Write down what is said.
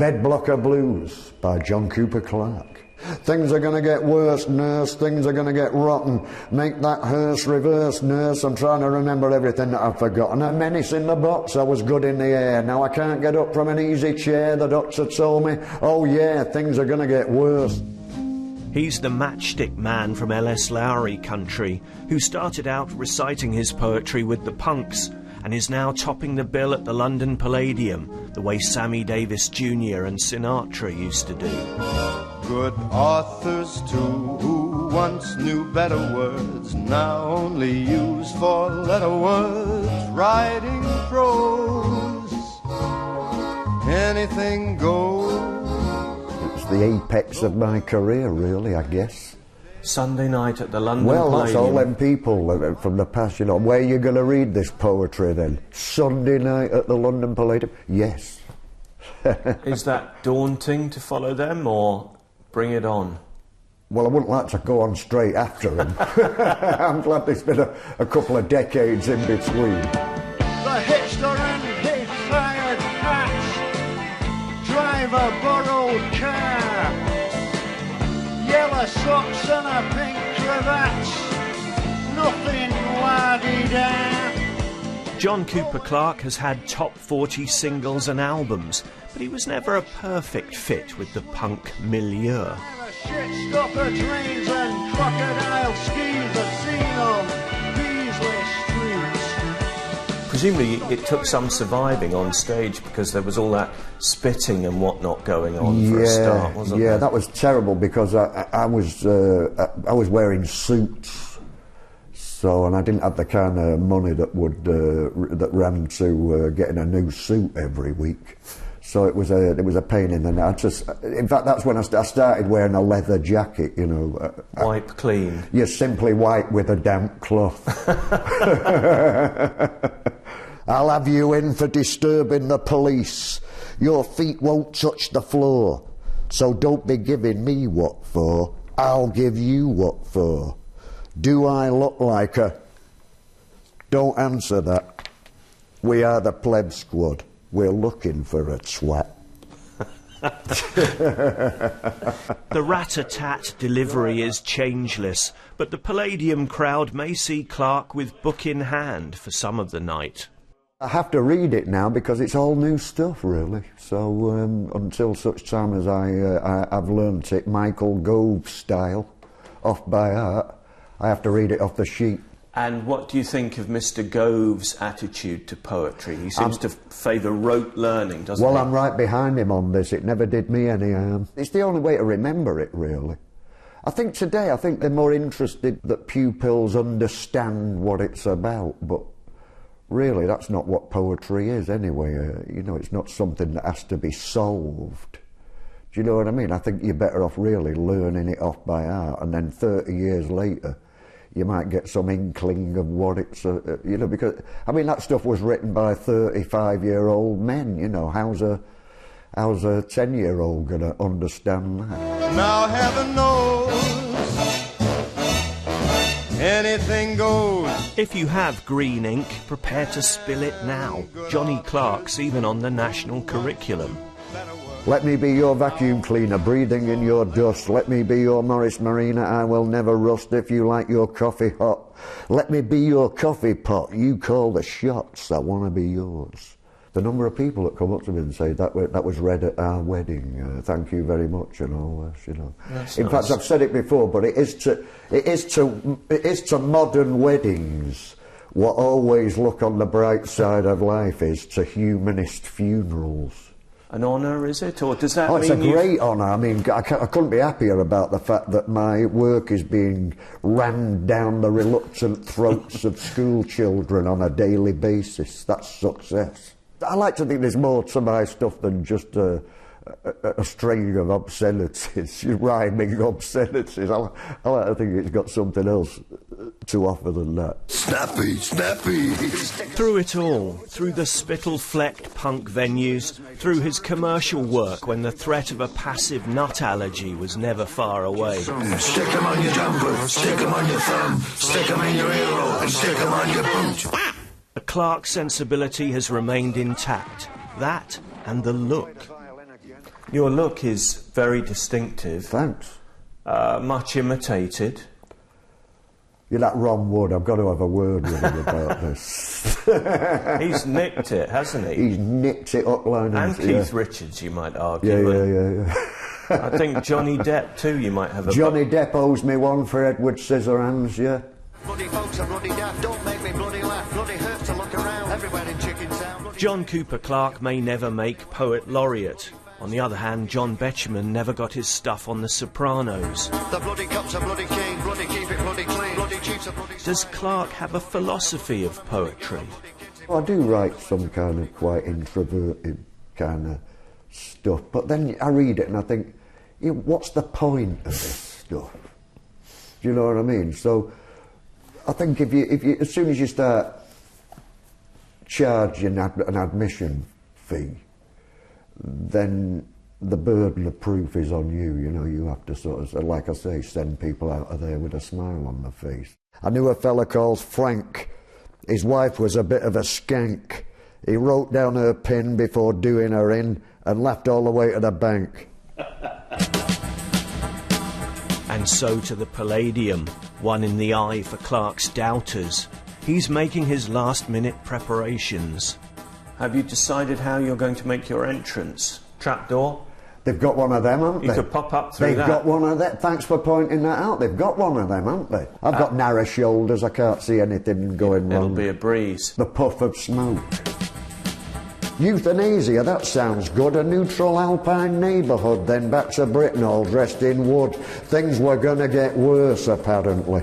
Bed Blocker Blues by John Cooper Clarke. Things are going to get worse, nurse, things are going to get rotten. Make that hearse reverse, nurse. I'm trying to remember everything that I've forgotten. A menace in the box, I was good in the air. Now I can't get up from an easy chair, the doctor told me. Oh yeah, things are going to get worse. He's the matchstick man from L.S. Lowry country, who started out reciting his poetry with the Punks, and is now topping the bill at the London Palladium, the way Sammy Davis Jr. and Sinatra used to do. Good authors too, who once knew better words, now only use four-letter words, writing prose, anything goes. It's the apex of my career, really, I guess. Sunday night at the London Palladium. Well, that's all them people from the past, you know. Where are you going to read this poetry then? Sunday night at the London Palladium? Yes. Is that daunting to follow them, or bring it on? Well, I wouldn't like to go on straight after them. I'm glad there's been a couple of decades in between. The hipster and hip-fired hats drive a borrowed car, yellow socks and a pink cravat, nothing la-di-da. John Cooper Clarke has had top 40 singles and albums, but he was never a perfect fit with the punk milieu. Shit-stopper trains and crocodile skis are seen on Beasley streets. Presumably it took some surviving on stage, because there was all that spitting and whatnot going on for a start, wasn't there? Yeah, that was terrible, because I was wearing suits. So, and I didn't have the kind of money that that ran to getting a new suit every week. So it was a pain in the neck. In fact, that's when I started wearing a leather jacket. You know, wipe clean. You simply wipe with a damp cloth. I'll have you in for disturbing the police. Your feet won't touch the floor, so don't be giving me what for. I'll give you what for. Do I look like a... Don't answer that. We are the pleb squad. We're looking for a twat. The rat-a-tat delivery is changeless, but the Palladium crowd may see Clarke with book in hand for some of the night. I have to read it now because it's all new stuff, really. So until such time as I've learnt it Michael Gove style, off by heart, I have to read it off the sheet. And what do you think of Mr. Gove's attitude to poetry? He seems to favour rote learning, doesn't he? Well, I'm right behind him on this. It never did me any harm. It's the only way to remember it, really. I think today, they're more interested that pupils understand what it's about, but really that's not what poetry is anyway. You know, it's not something that has to be solved. Do you know what I mean? I think you're better off really learning it off by heart, and then 30 years later you might get some inkling of what it's, you know, because, I mean, that stuff was written by 35-year-old men, you know. How's a 10-year-old going to understand that? Now heaven knows anything goes. If you have green ink, prepare to spill it now. Johnny Clarke's even on the national curriculum. Let me be your vacuum cleaner, breathing in your dust. Let me be your Morris Marina, I will never rust if you like your coffee hot. Let me be your coffee pot, you call the shots, I want to be yours. The number of people that come up to me and say, that was read at our wedding, thank you very much, and all this, you know. That's in nice. fact, I've said it before, but it is to modern weddings what always look on the bright side of life is to humanist funerals. An honour, is it? Or does that mean... Oh, it's a mean great honour. I mean, I couldn't be happier about the fact that my work is being rammed down the reluctant throats of school children on a daily basis. That's success. I like to think there's more to my stuff than just a string of obscenities, rhyming obscenities. I like to think it's got something else to offer than that. Snappy, snappy. Through it all, through the spittle-flecked punk venues, through his commercial work when the threat of a passive nut allergy was never far away. Stick 'em on your jumper, stick 'em on your thumb, stick 'em in your ear and stick 'em on your boot. The Clarke sensibility has remained intact. That and the look. Your look is very distinctive. Thanks. Much imitated. You're like Ron Wood. I've got to have a word with him about this. He's nicked it, hasn't he? He's nicked it up line And Keith Richards, you might argue. Yeah. I think Johnny Depp, too, you might have a... Johnny Depp owes me one for Edward Scissorhands, yeah. Bloody folks are bloody daft. Don't make me bloody laugh. Bloody hurts to look around. Everywhere in Chicken Town. John Cooper Clarke may never make Poet Laureate. On the other hand, John Betjeman never got his stuff on The Sopranos. The bloody cops are bloody keen. Bloody keep it bloody clean. Bloody chiefs are bloody... Does Clarke have a philosophy of poetry? I do write some kind of quite introverted kind of stuff, but then I read it and I think, what's the point of this stuff? Do you know what I mean? So I think if you as soon as you start charging an admission fee, then the burden of proof is on you. You know, you have to sort of, like I say, send people out of there with a smile on their face. I knew a fella called Frank. His wife was a bit of a skank. He wrote down her pin before doing her in and left all the way to the bank. And so to the Palladium, one in the eye for Clarke's doubters. He's making his last-minute preparations. Have you decided how you're going to make your entrance? Trapdoor? They've got one of them, haven't they? You could pop up through that. They've got one of them. Thanks for pointing that out. They've got one of them, haven't they? I've got narrow shoulders. I can't see anything going wrong. It'll be a breeze. The puff of smoke. Euthanasia, that sounds good. A neutral alpine neighbourhood, then back to Britain all dressed in wood. Things were going to get worse, apparently.